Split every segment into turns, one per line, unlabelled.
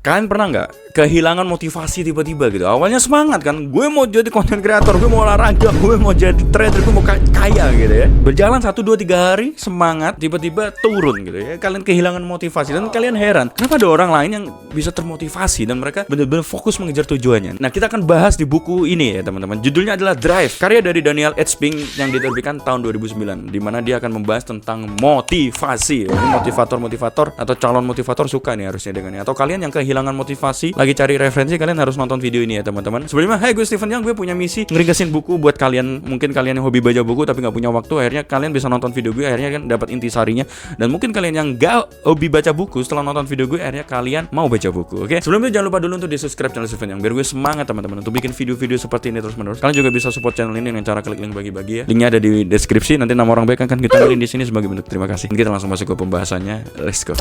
Kalian pernah nggak kehilangan motivasi tiba-tiba gitu? Awalnya semangat kan, gue mau jadi content creator, gue mau olahraga, gue mau jadi trader, gue mau kaya gitu ya. Berjalan 1, 2, 3 hari semangat, tiba-tiba turun gitu ya. Kalian kehilangan motivasi dan kalian heran, kenapa ada orang lain yang bisa termotivasi dan mereka benar-benar fokus mengejar tujuannya. Nah, kita akan bahas di buku ini ya teman-teman. Judulnya adalah Drive, karya dari Daniel H. Pink yang diterbitkan tahun 2009, di mana dia akan membahas tentang motivasi. Ini motivator-motivator atau calon motivator suka nih harusnya dengannya. Atau kalian yang kehilangan motivasi, lagi cari referensi, kalian harus nonton video ini ya teman-teman. Sebelumnya, hai, gue Steven Yang, gue punya misi ngerigasin buku buat kalian. Mungkin kalian yang hobi baca buku tapi nggak punya waktu, akhirnya kalian bisa nonton video gue, akhirnya kan dapat intisarinya. Dan mungkin kalian yang nggak hobi baca buku, setelah nonton video gue, akhirnya kalian mau baca buku. Oke? Sebelum itu jangan lupa dulu untuk di subscribe channel Steven Yang, biar gue semangat teman-teman untuk bikin video-video seperti ini terus menerus. Kalian juga bisa support channel ini dengan cara klik link bagi-bagi ya. Linknya ada di deskripsi. Nanti nama orang baik akan kita tulis di sini sebagai bentuk terima kasih. Kita langsung masuk ke pembahasannya. Let's go.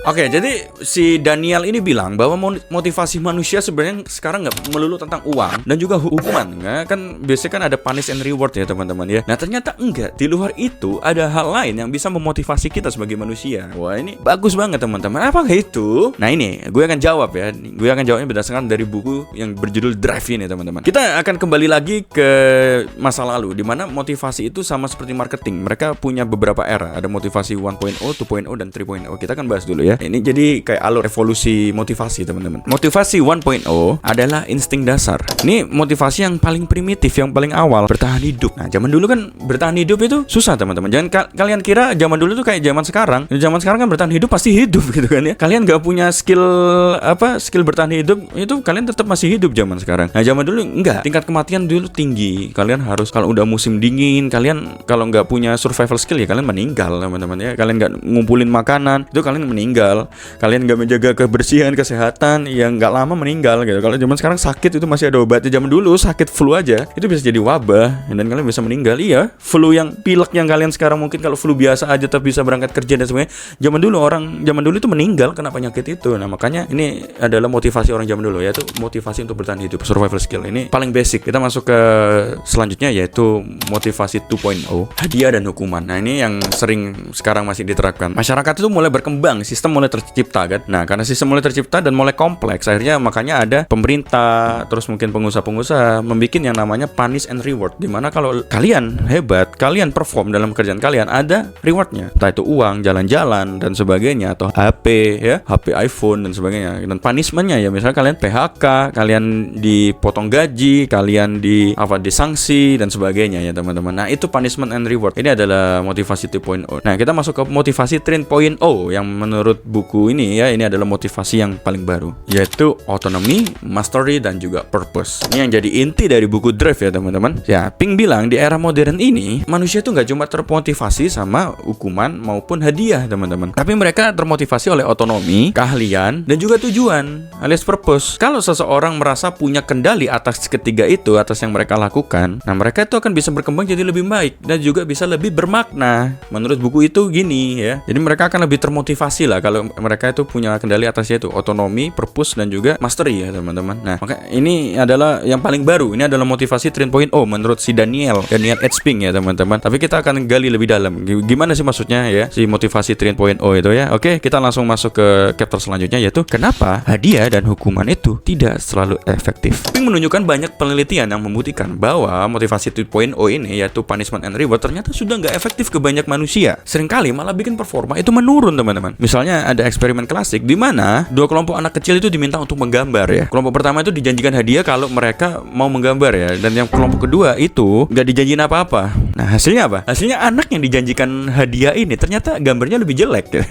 Oke, jadi si Daniel ini bilang bahwa motivasi manusia sebenarnya sekarang nggak melulu tentang uang dan juga hukuman. Nggak? Kan biasanya kan ada punish and reward ya teman-teman ya. Nah ternyata enggak, di luar itu ada hal lain yang bisa memotivasi kita sebagai manusia. Wah, ini bagus banget teman-teman. Apakah itu? Nah ini, gue akan jawab ya. Gue akan jawabnya berdasarkan dari buku yang berjudul Drive ini teman-teman. Kita akan kembali lagi ke masa lalu, di mana motivasi itu sama seperti marketing. Mereka punya beberapa era. Ada motivasi 1.0, 2.0, dan 3.0. Kita akan bahas dulu ya. Ini jadi kayak alur evolusi motivasi teman-teman. Motivasi 1.0 adalah insting dasar. Ini motivasi yang paling primitif, yang paling awal, bertahan hidup. Nah zaman dulu kan bertahan hidup itu susah teman-teman. Jangan kalian kira zaman dulu tuh kayak zaman sekarang. Zaman sekarang kan bertahan hidup pasti hidup gitu kan ya. Kalian gak punya skill bertahan hidup, itu kalian tetap masih hidup zaman sekarang. Nah zaman dulu enggak, tingkat kematian dulu tinggi. Kalian harus, kalau udah musim dingin, kalian kalau nggak punya survival skill ya kalian meninggal teman-teman ya. Kalian nggak ngumpulin makanan, itu kalian meninggal. Kalian nggak menjaga kebersihan, kesehatan, ya nggak lama meninggal gitu. Kalau zaman sekarang sakit itu masih ada obatnya. Zaman dulu sakit flu aja itu bisa jadi wabah dan kalian bisa meninggal. Iya, flu yang pilek yang kalian sekarang mungkin kalau flu biasa aja tapi bisa berangkat kerja dan sebagainya. Zaman dulu itu meninggal karena penyakit itu. Nah makanya ini adalah motivasi orang zaman dulu, yaitu motivasi untuk bertahan hidup, survival skill. Ini paling basic. Kita masuk ke selanjutnya yaitu motivasi 2.0, hadiah dan hukuman. Nah ini yang sering sekarang masih diterapkan. Masyarakat itu mulai berkembang, sistem mulai tercipta kan. Nah karena sistem mulai tercipta dan mulai kompleks, akhirnya makanya ada pemerintah, terus mungkin pengusaha-pengusaha membuat yang namanya punish and reward, dimana kalau kalian hebat, kalian perform dalam kerjaan kalian, ada rewardnya, entah itu uang, jalan-jalan dan sebagainya, atau HP ya, HP iPhone dan sebagainya. Dan punishmentnya ya misalnya kalian PHK, kalian dipotong gaji, kalian disanksi dan sebagainya ya teman-teman. Nah itu punishment and reward. Ini adalah motivasi 2.0. Nah kita masuk ke motivasi 3.0 yang menurut buku ini ya, ini adalah motivasi yang paling baru, yaitu autonomy, mastery, dan juga purpose. Ini yang jadi inti dari buku Drive ya teman-teman. Ya, Pink bilang di era modern ini manusia itu nggak cuma termotivasi sama hukuman maupun hadiah teman-teman, tapi mereka termotivasi oleh otonomi, keahlian, dan juga tujuan alias purpose. Kalau seseorang merasa punya kendali atas ketiga itu, atas yang mereka lakukan, nah mereka itu akan bisa berkembang jadi lebih baik dan juga bisa lebih bermakna. Menurut buku itu gini ya. Jadi mereka akan lebih termotivasi lah kalau mereka itu punya kendali atasnya, itu otonomi, purpose, dan juga mastery ya teman-teman. Nah maka ini adalah yang paling baru. Ini adalah motivasi 3.0 menurut si Daniel H. Pink ya teman-teman. Tapi kita akan gali lebih dalam gimana sih maksudnya ya si motivasi 3.0 itu ya. Oke, kita langsung masuk ke chapter selanjutnya, yaitu kenapa hadiah dan hukuman itu tidak selalu efektif. Pink menunjukkan banyak penelitian yang membuktikan bahwa motivasi 2.0 ini, yaitu punishment and reward, ternyata sudah nggak efektif ke banyak manusia. Seringkali malah bikin performa itu menurun teman-teman. Misalnya ada eksperimen klasik di mana dua kelompok anak kecil itu diminta untuk menggambar ya. Kelompok pertama itu dijanjikan hadiah kalau mereka mau menggambar ya, dan yang kelompok kedua itu nggak dijanjiin apa-apa. Nah hasilnya apa? Hasilnya anak yang dijanjikan hadiah ini ternyata gambarnya lebih jelek ya.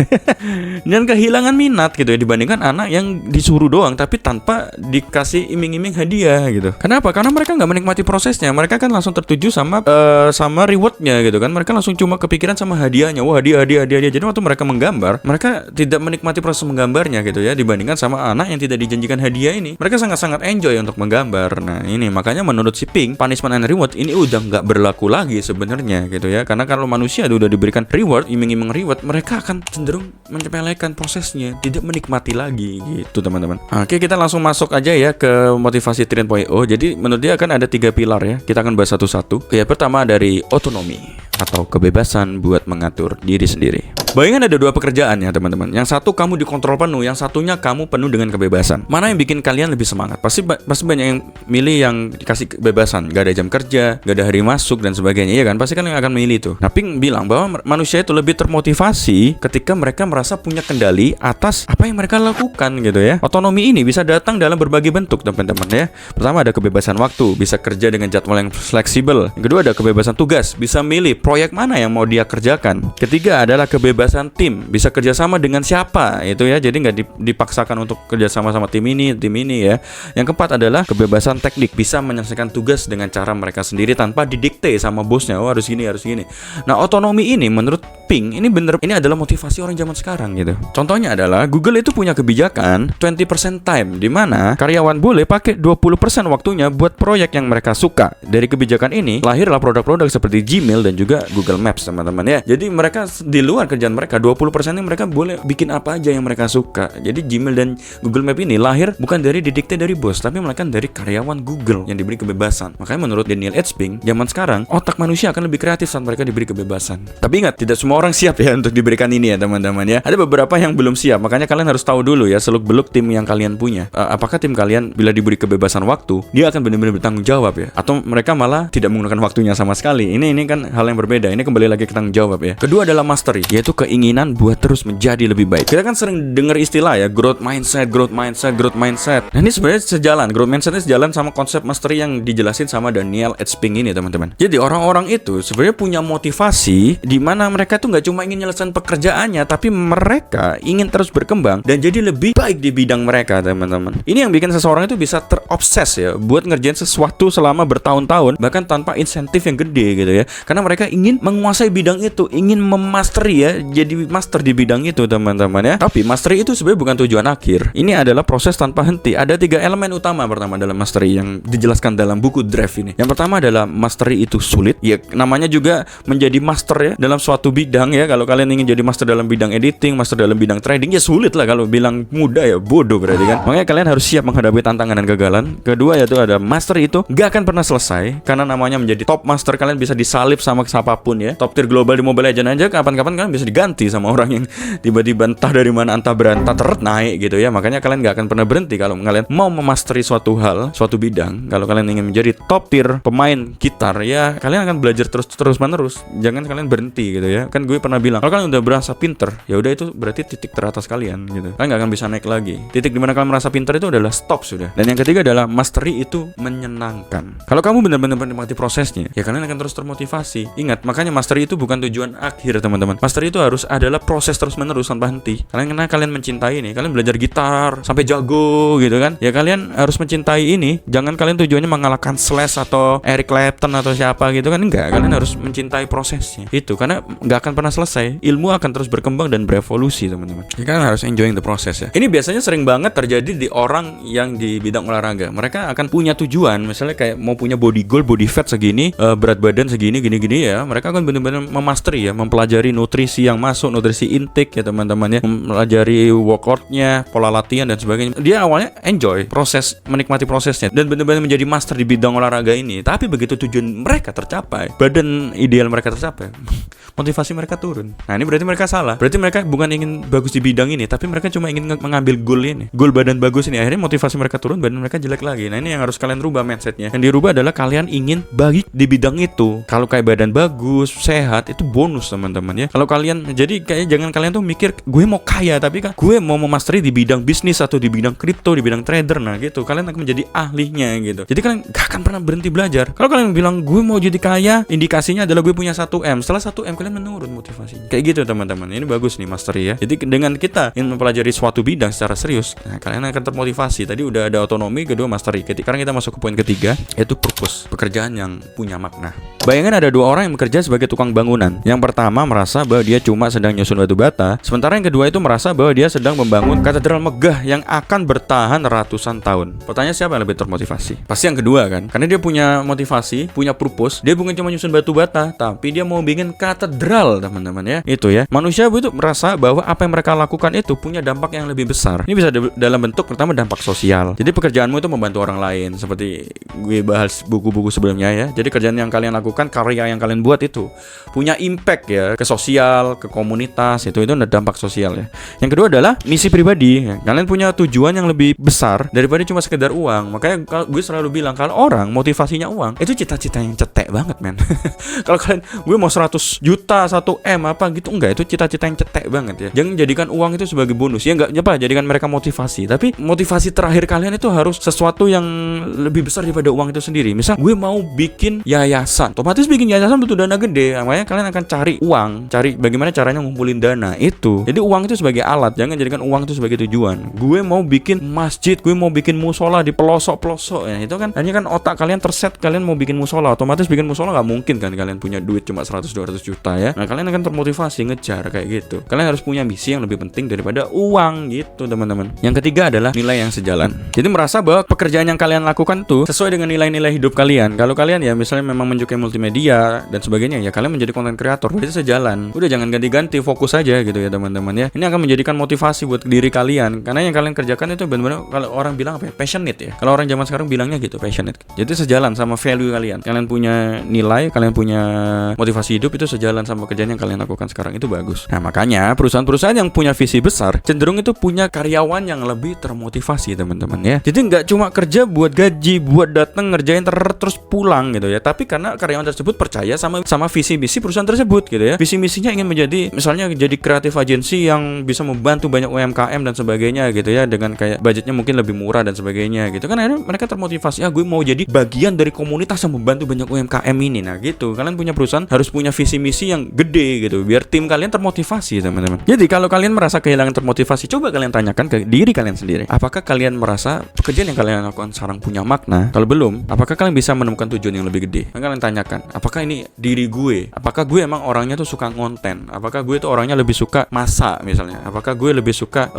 Dan kehilangan minat gitu ya, dibandingkan anak yang disuruh doang tapi tanpa dikasih iming-iming hadiah gitu. Kenapa? Karena mereka nggak menikmati prosesnya. Mereka kan langsung tertuju sama rewardnya gitu kan. Mereka langsung cuma kepikiran sama hadiahnya. Wah, hadiah. Jadi waktu mereka menggambar, mereka tidak menikmati proses menggambarnya gitu ya, dibandingkan sama anak yang tidak dijanjikan hadiah ini. Mereka sangat-sangat enjoy untuk menggambar. Nah ini makanya menurut si Pink, punishment and reward ini udah nggak berlaku lagi sebenarnya gitu ya. Karena kalau manusia udah diberikan reward, iming-iming reward, mereka akan cenderung menyepelekan prosesnya, tidak menikmati lagi gitu teman-teman. Oke, kita langsung masuk aja ya ke motivasi 3.0. Jadi menurut dia akan ada 3 pilar ya. Kita akan bahas satu-satu. Ya, pertama dari otonomi atau kebebasan buat mengatur diri sendiri. Bayangkan ada 2 pekerjaan ya teman-teman. Yang satu kamu dikontrol penuh, yang satunya kamu penuh dengan kebebasan. Mana yang bikin kalian lebih semangat? Pasti banyak yang milih yang dikasih kebebasan, gak ada jam kerja, gak ada hari masuk dan sebagainya, ya kan? Pasti kalian akan milih itu. Nah, Pink bilang bahwa manusia itu lebih termotivasi ketika mereka merasa punya kendali atas apa yang mereka lakukan gitu ya. Otonomi ini bisa datang dalam berbagai bentuk teman-teman ya. Pertama ada kebebasan waktu, bisa kerja dengan jadwal yang fleksibel. Yang kedua ada kebebasan tugas, bisa milih proyek mana yang mau dia kerjakan. Ketiga adalah kebebasan tim, bisa kerjasama dengan siapa itu ya, jadi nggak dipaksakan untuk kerjasama sama tim ini ya. Yang keempat adalah kebebasan teknik, bisa menyelesaikan tugas dengan cara mereka sendiri tanpa didikte sama bosnya, oh harus gini. Nah, otonomi ini menurut Pink ini adalah motivasi orang zaman sekarang gitu. Contohnya adalah Google itu punya kebijakan 20% time, di mana karyawan boleh pakai 20% waktunya buat proyek yang mereka suka. Dari kebijakan ini lahirlah produk-produk seperti Gmail dan juga Google Maps teman-teman ya. Jadi mereka di luar kerjaan mereka 20% mereka boleh bikin apa aja yang mereka suka. Jadi Gmail dan Google Maps ini lahir bukan dari didikte dari bos, tapi melainkan dari karyawan Google yang diberi kebebasan. Makanya menurut Daniel H. Pink, zaman sekarang otak manusia akan lebih kreatif saat mereka diberi kebebasan. Tapi ingat, tidak semua orang siap ya untuk diberikan ini ya teman-teman ya. Ada beberapa yang belum siap, makanya kalian harus tahu dulu ya seluk-beluk tim yang kalian punya. Apakah tim kalian bila diberi kebebasan waktu, dia akan benar-benar bertanggung jawab ya? Atau mereka malah tidak menggunakan waktunya sama sekali? Ini kan hal yang berbeda. Ini kembali lagi ke tanggung jawab ya. Kedua adalah mastery, yaitu keinginan buat terus menjadi lebih baik. Kita kan sering dengar istilah ya, growth mindset. Nah, ini sebenarnya sejalan, growth mindsetnya sejalan sama konsep mastery yang dijelasin sama Daniel H. Pink ini teman-teman. Jadi orang-orang itu sebenarnya punya motivasi di mana mereka tuh nggak cuma ingin nyelesain pekerjaannya, tapi mereka ingin terus berkembang dan jadi lebih baik di bidang mereka teman-teman. Ini yang bikin seseorang itu bisa terobses ya buat ngerjain sesuatu selama bertahun-tahun, bahkan tanpa insentif yang gede gitu ya. Karena mereka ingin menguasai bidang itu, ingin memastery ya, jadi master di bidang itu teman-teman ya. Tapi mastery itu sebenarnya bukan tujuan akhir. Ini adalah proses tanpa henti. Ada 3 elemen utama pertama dalam mastery yang dijelaskan dalam buku Drive ini. Yang pertama adalah mastery itu sulit. Ya namanya juga menjadi master ya dalam suatu bidang ya. Kalau kalian ingin jadi master dalam bidang editing, master dalam bidang trading, ya sulit lah. Kalau bilang mudah ya bodoh berarti kan. Makanya kalian harus siap menghadapi tantangan dan kegagalan. Kedua yaitu ada master itu gak akan pernah selesai, karena namanya menjadi top master kalian bisa disalip sama siapapun ya. Top tier global di Mobile Legends aja kapan-kapan kalian bisa diganti sama orang yang tiba-tiba entah dari mana entah berantah naik gitu ya. Makanya kalian gak akan pernah berhenti kalau kalian mau memastery suatu hal, suatu bidang. Kalau kalian ingin menjadi top tier pemain gitar ya, kalian akan belajar terus menerus. Jangan kalian berhenti gitu ya. Kan gue pernah bilang, kalau kalian udah berasa pinter, ya udah itu berarti titik teratas kalian gitu. Kalian gak akan bisa naik lagi. Titik dimana kalian merasa pinter itu adalah stop sudah. Dan yang ketiga adalah mastery itu menyenangkan. Kalau kamu benar-benar menikmati prosesnya, ya kalian akan terus termotivasi. Ingat, makanya mastery itu bukan tujuan akhir teman-teman. Mastery itu harus adalah proses terus menerus tanpa henti. Karena kalian mencintai ini, kalian belajar gitar sampai jago gitu kan, ya kalian harus mencintai ini. Jangan kalian tujuannya mengalahkan Slash atau Eric Clapton atau siapa gitu kan. Enggak, kalian harus mencintai prosesnya itu, karena nggak akan pernah selesai. Ilmu akan terus berkembang dan berevolusi teman-teman. Ya, kalian harus enjoying the process ya. Ini biasanya sering banget terjadi di orang yang di bidang olahraga. Mereka akan punya tujuan, misalnya kayak mau punya body goal, body fat segini, berat badan segini, gini-gini ya. Mereka akan benar-benar memastery ya, mempelajari nutrisi yang masuk, nutrisi intake ya teman-teman ya, mempelajari workoutnya, pola latihan dan sebagainya. Dia awalnya enjoy proses, menikmati prosesnya dan benar-benar menjadi master di bidang olahraga ini. Tapi begitu tujuan mereka tercapai, badan ideal mereka tercapai, motivasi mereka turun. Nah, ini berarti mereka salah. Berarti mereka bukan ingin bagus di bidang ini, tapi mereka cuma ingin mengambil goal ini, goal badan bagus ini. Akhirnya motivasi mereka turun, badan mereka jelek lagi. Nah, ini yang harus kalian rubah mindsetnya. Yang dirubah adalah kalian ingin baik di bidang itu. Kalau kayak badan bagus, sehat, itu bonus teman-teman ya. Kalau kalian, jadi kayak jangan kalian tuh mikir gue mau kaya, tapi kan gue mau memastery di bidang bisnis atau di bidang kripto, di bidang trader. Nah gitu, kalian akan menjadi ahlinya gitu. Jadi kalian gak akan pernah berhenti belajar. Kalau kalian bilang gue mau jadi kaya, indikasinya adalah gue punya 1M. Setelah 1M kalian menurun. dapat motivasi. Kayak gitu teman-teman. Ini bagus nih mastery ya. Jadi dengan kita ingin mempelajari suatu bidang secara serius, nah, kalian akan termotivasi. Tadi udah ada otonomi, kedua mastery. Sekarang kita masuk ke poin ketiga, yaitu purpose, pekerjaan yang punya makna. Bayangin ada dua orang yang bekerja sebagai tukang bangunan. Yang pertama merasa bahwa dia cuma sedang nyusun batu bata, sementara yang kedua itu merasa bahwa dia sedang membangun katedral megah yang akan bertahan ratusan tahun. Pertanyaan siapa yang lebih termotivasi? Pasti yang kedua kan? Karena dia punya motivasi, punya purpose. Dia bukan cuma nyusun batu bata, tapi dia mau bikin katedral, teman-teman ya. Itu ya. Manusia itu merasa bahwa apa yang mereka lakukan itu punya dampak yang lebih besar. Ini bisa dalam bentuk pertama dampak sosial. Jadi pekerjaanmu itu membantu orang lain, seperti gue bahas buku-buku sebelumnya ya. Jadi kerjaan yang kalian lakukan, karya yang kalian buat itu punya impact ya ke sosial, ke komunitas, itu ada dampak sosial ya. Yang kedua adalah misi pribadi ya. Kalian punya tujuan yang lebih besar daripada cuma sekedar uang. Makanya gue selalu bilang kalau orang motivasinya uang, itu cita-cita yang cetek banget men. Kalau kalian gue mau 100 juta, 1 M apa gitu, enggak, itu cita-cita yang cetek banget ya. Jangan jadikan uang itu sebagai bonus ya, enggak apa, jadikan mereka motivasi. Tapi motivasi terakhir kalian itu harus sesuatu yang lebih besar daripada uang itu sendiri. Misal gue mau bikin yayasan, otomatis bikin yayasan butuh dana gede. Makanya kalian akan cari uang, cari bagaimana caranya ngumpulin dana itu. Jadi uang itu sebagai alat, jangan jadikan uang itu sebagai tujuan. Gue mau bikin masjid, gue mau bikin musola di pelosok-pelosok ya. Itu kan hanya kan otak kalian terset, kalian mau bikin musola, otomatis bikin musola nggak mungkin kan kalian punya duit cuma 100-200 juta ya. Nah kalian akan termotivasi ngejar kayak gitu. Kalian harus punya misi yang lebih penting daripada uang gitu teman-teman. Yang ketiga adalah nilai yang sejalan. Jadi merasa bahwa pekerjaan yang kalian lakukan tuh sesuai dengan nilai-nilai hidup kalian. Kalau kalian ya misalnya memang menyukai multimedia dan sebagainya, ya kalian menjadi konten kreator, berarti sejalan. Udah jangan ganti-ganti, fokus aja gitu ya teman-teman ya. Ini akan menjadikan motivasi buat diri kalian, karena yang kalian kerjakan itu benar-benar, kalau orang bilang apa ya, passionate ya. Kalau orang zaman sekarang bilangnya gitu, passionate. Jadi sejalan sama value kalian. Kalian punya nilai, kalian punya motivasi hidup, itu sejalan sama kerjaan yang kalian lakukan sekarang, itu bagus. Nah makanya perusahaan-perusahaan yang punya visi besar cenderung itu punya karyawan yang lebih termotivasi teman-teman ya. Jadi nggak cuma kerja buat gaji, buat datang ngerjain terus pulang gitu ya, tapi karena karyawan tersebut percaya sama visi misi perusahaan tersebut gitu ya. Visi misinya ingin menjadi misalnya jadi kreatif agency yang bisa membantu banyak UMKM dan sebagainya gitu ya, dengan kayak budgetnya mungkin lebih murah dan sebagainya gitu kan. Akhirnya mereka termotivasi, gue mau jadi bagian dari komunitas yang membantu banyak UMKM ini. Nah gitu, kalian punya perusahaan harus punya visi misi yang gede gitu, biar tim kalian termotivasi teman-teman. Jadi kalau kalian merasa kehilangan termotivasi, coba kalian tanyakan ke diri kalian sendiri, apakah kalian merasa pekerjaan yang kalian lakukan sekarang punya makna? Kalau belum, apakah kalian bisa menemukan tujuan yang lebih gede? Kalian tanyakan, apakah ini diri gue? Apakah gue emang orangnya tuh suka ngonten? Apakah gue tuh orangnya lebih suka masak misalnya? Apakah gue lebih suka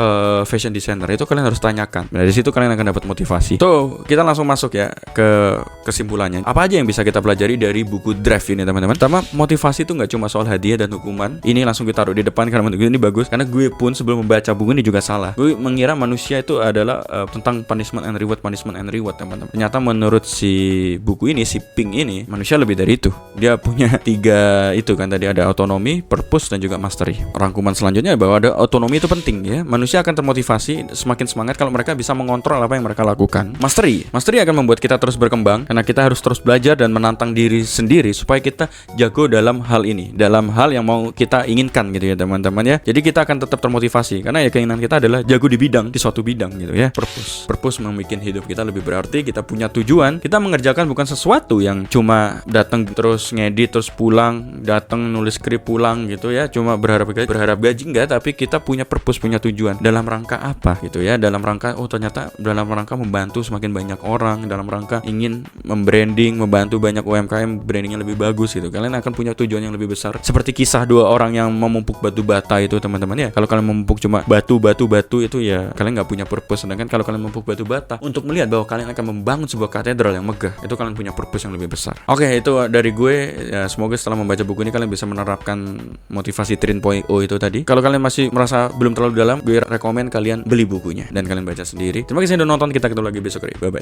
fashion designer? Itu kalian harus tanyakan. Dari situ kalian akan dapat motivasi. Tuh, kita langsung masuk ya ke kesimpulannya. Apa aja yang bisa kita pelajari dari buku Drive ini teman-teman? Pertama, motivasi itu nggak cuma soal hadiah dan hukuman. Ini langsung kita taruh di depan karena menurut gue ini bagus. Karena gue pun sebelum membaca buku ini juga salah. Gue mengira manusia itu adalah tentang punishment and reward, teman-teman. Ternyata menurut si buku ini, si Pink ini, manusia lebih dari itu. Dia punya 3 itu kan, tadi ada autonomy, purpose, dan juga mastery. Rangkuman selanjutnya bahwa ada autonomy itu penting ya. Manusia akan termotivasi semakin semangat kalau mereka bisa mengontrol apa yang mereka lakukan. Mastery akan membuat kita terus berkembang, karena kita harus terus belajar dan menantang diri sendiri supaya kita jago dalam hal ini, dalam hal yang mau kita inginkan gitu ya teman-teman ya. Jadi kita akan tetap termotivasi karena ya keinginan kita adalah jago di suatu bidang gitu ya. Purpose membuat hidup kita lebih berarti. Kita punya tujuan, kita mengerjakan bukan sesuatu yang cuma datang terus ngedit terus pulang, datang nulis skrip pulang gitu ya, cuma berharap gaji enggak, tapi kita punya purpose, punya tujuan. Dalam rangka apa gitu ya? Dalam rangka ternyata dalam rangka membantu semakin banyak orang, dalam rangka ingin membranding, membantu banyak UMKM brandingnya lebih bagus gitu. Kalian akan punya tujuan yang lebih besar. Seperti kisah 2 orang yang memumpuk batu bata itu teman-teman ya. Kalau kalian memumpuk cuma batu itu ya kalian nggak punya purpose. Sedangkan kalau kalian memumpuk batu bata untuk melihat bahwa kalian akan membangun sebuah katedral yang megah, itu kalian punya purpose yang lebih besar. Oke, itu dari gue ya. Semoga setelah membaca buku ini kalian bisa menerapkan motivasi 3.0 itu tadi. Kalau kalian masih merasa belum terlalu dalam, gue rekomen kalian beli bukunya dan kalian baca sendiri. Terima kasih sudah nonton, kita ketemu lagi besok. Bye bye.